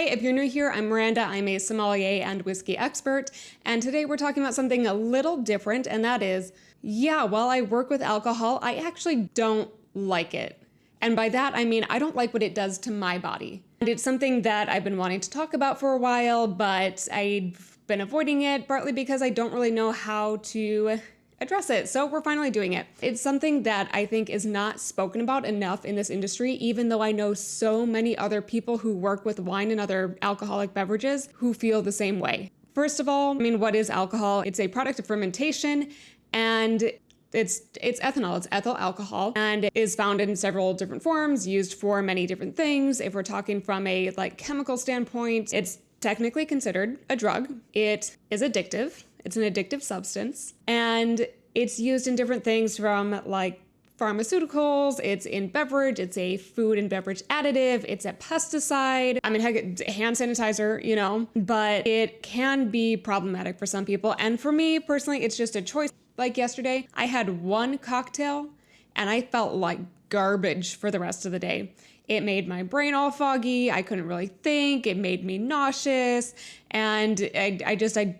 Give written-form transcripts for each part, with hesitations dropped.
Hi, if you're new here, I'm Miranda. I'm a sommelier and whiskey expert, and today we're talking about something a little different, and that is, while I work with alcohol, I actually don't like it. And by that, I mean I don't like what it does to my body. And it's something that I've been wanting to talk about for a while, but I've been avoiding it, partly because I don't really know how to address it. So we're finally doing it. It's something that I think is not spoken about enough in this industry, even though I know so many other people who work with wine and other alcoholic beverages who feel the same way. First of all, I mean, what is alcohol? It's a product of fermentation, and it's ethanol, it's ethyl alcohol, and it is found in several different forms, used for many different things. If we're talking from a chemical standpoint, it's technically considered a drug. It is addictive. It's an addictive substance, and it's used in different things from pharmaceuticals, it's in beverage, it's a food and beverage additive, it's a pesticide. I mean, heck, it's a hand sanitizer, but it can be problematic for some people. And for me personally, it's just a choice. Like yesterday, I had one cocktail and I felt like garbage for the rest of the day. It made my brain all foggy. I couldn't really think. It made me nauseous. And I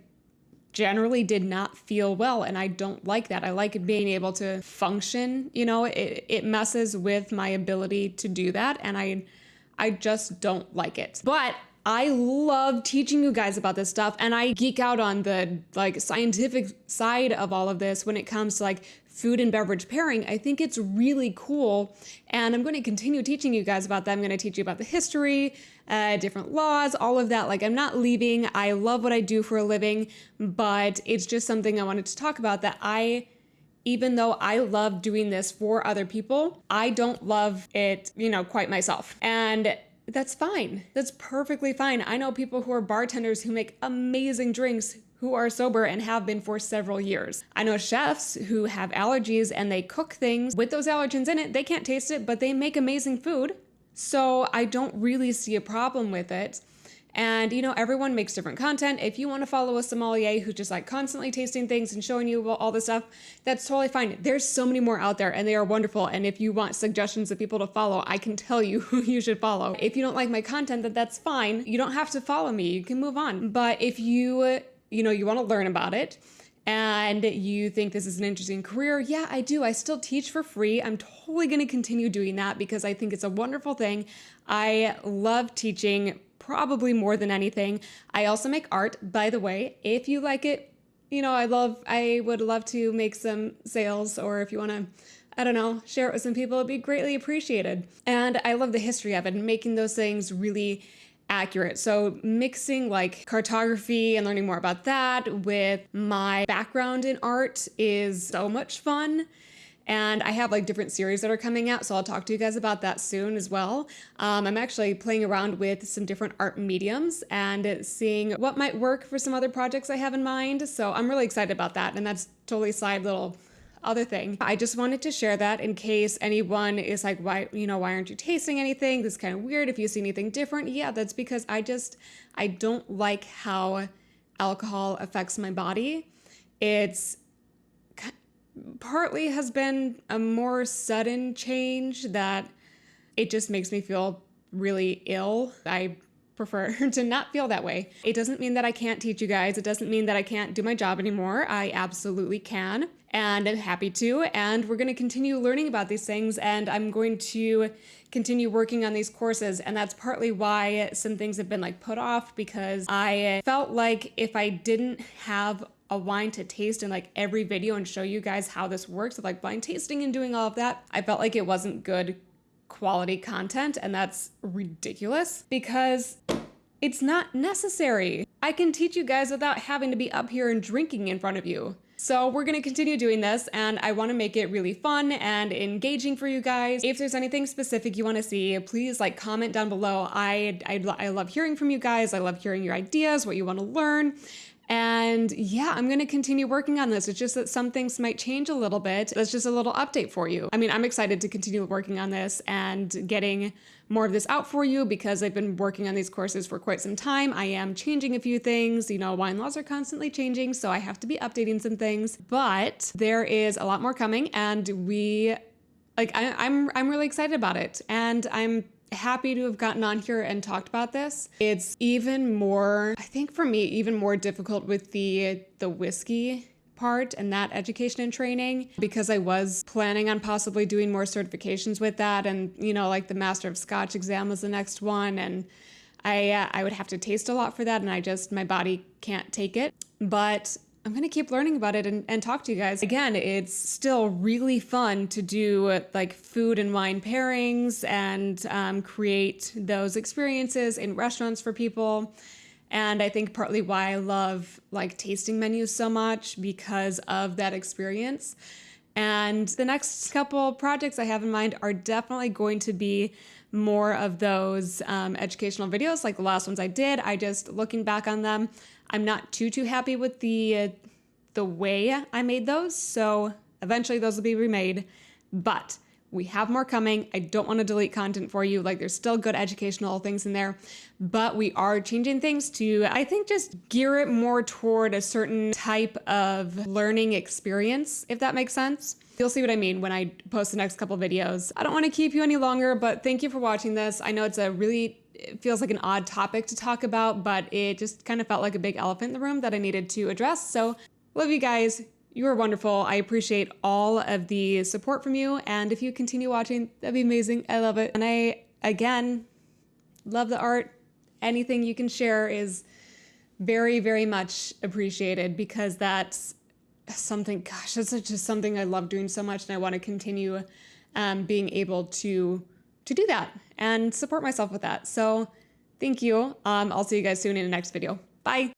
generally did not feel well, and I don't like that. I like being able to function. It messes with my ability to do that, and I just don't like it. But I love teaching you guys about this stuff, and I geek out on the scientific side of all of this when it comes to food and beverage pairing. I think it's really cool, and I'm going to continue teaching you guys about that. I'm going to teach you about the history, different laws, all of that. I'm not leaving. I love what I do for a living, but it's just something I wanted to talk about, that even though I love doing this for other people, I don't love it, quite myself. And that's fine. That's perfectly fine. I know people who are bartenders who make amazing drinks who are sober and have been for several years. I know chefs who have allergies and they cook things with those allergens in it. They can't taste it, but they make amazing food. So I don't really see a problem with it. And everyone makes different content. If you want to follow a sommelier who's just constantly tasting things and showing you all this stuff, that's totally fine. There's so many more out there and they are wonderful. And if you want suggestions of people to follow, I can tell you who you should follow. If you don't like my content, then that's fine. You don't have to follow me. You can move on. But if you want to learn about it and you think this is an interesting career, yeah, I do. I still teach for free. I'm totally going to continue doing that because I think it's a wonderful thing. I love teaching probably more than anything. I also make art, by the way. If you like it, I would love to make some sales, or if you want to, share it with some people, it'd be greatly appreciated. And I love the history of it and making those things really accurate. So mixing cartography and learning more about that with my background in art is so much fun. And I have different series that are coming out, so I'll talk to you guys about that soon as well. I'm actually playing around with some different art mediums and seeing what might work for some other projects I have in mind. So I'm really excited about that, and that's totally side little other thing. I just wanted to share that in case anyone is why aren't you tasting anything? This is kind of weird. If you see anything different, yeah, that's because I don't like how alcohol affects my body. It's partly has been a more sudden change that it just makes me feel really ill. I prefer to not feel that way. It doesn't mean that I can't teach you guys. It doesn't mean that I can't do my job anymore. I absolutely can, and I'm happy to. And we're going to continue learning about these things, and I'm going to continue working on these courses. And that's partly why some things have been put off, because I felt like if I didn't have a wine to taste in every video and show you guys how this works with blind tasting and doing all of that, I felt like it wasn't good quality content, and that's ridiculous because it's not necessary. I can teach you guys without having to be up here and drinking in front of you. So we're going to continue doing this, and I want to make it really fun and engaging for you guys. If there's anything specific you want to see, please comment down below. I love hearing from you guys. I love hearing your ideas, what you want to learn. And yeah, I'm going to continue working on this. It's just that some things might change a little bit. That's just a little update for you. I mean, I'm excited to continue working on this and getting more of this out for you because I've been working on these courses for quite some time. I am changing a few things. Wine laws are constantly changing, so I have to be updating some things. But there is a lot more coming, and I'm really excited about it. And I'm happy to have gotten on here and talked about this. It's even more, I think for me, even more difficult with the whiskey part and that education and training, because I was planning on possibly doing more certifications with that, and like the Master of Scotch exam was the next one, and I would have to taste a lot for that, and my body can't take it. But I'm going to keep learning about it and talk to you guys. Again, it's still really fun to do like food and wine pairings and create those experiences in restaurants for people. And I think partly why I love like tasting menus so much, because of that experience. And the next couple projects I have in mind are definitely going to be more of those educational videos like the last ones I did. Looking back on them, I'm not too happy with the way I made those. So eventually those will be remade, but we have more coming. I don't want to delete content for you. Like, there's still good educational things in there, but we are changing things to, I think, just gear it more toward a certain type of learning experience, if that makes sense. You'll see what I mean when I post the next couple videos. I don't want to keep you any longer, but thank you for watching this. I know it feels like an odd topic to talk about, but it just kind of felt like a big elephant in the room that I needed to address. So love you guys. You are wonderful. I appreciate all of the support from you. And if you continue watching, that'd be amazing. I love it. And I, again, love the art. Anything you can share is very, very much appreciated, because that's something, gosh, that's just something I love doing so much. And I want to continue being able to do that and support myself with that. So thank you. I'll see you guys soon in the next video. Bye.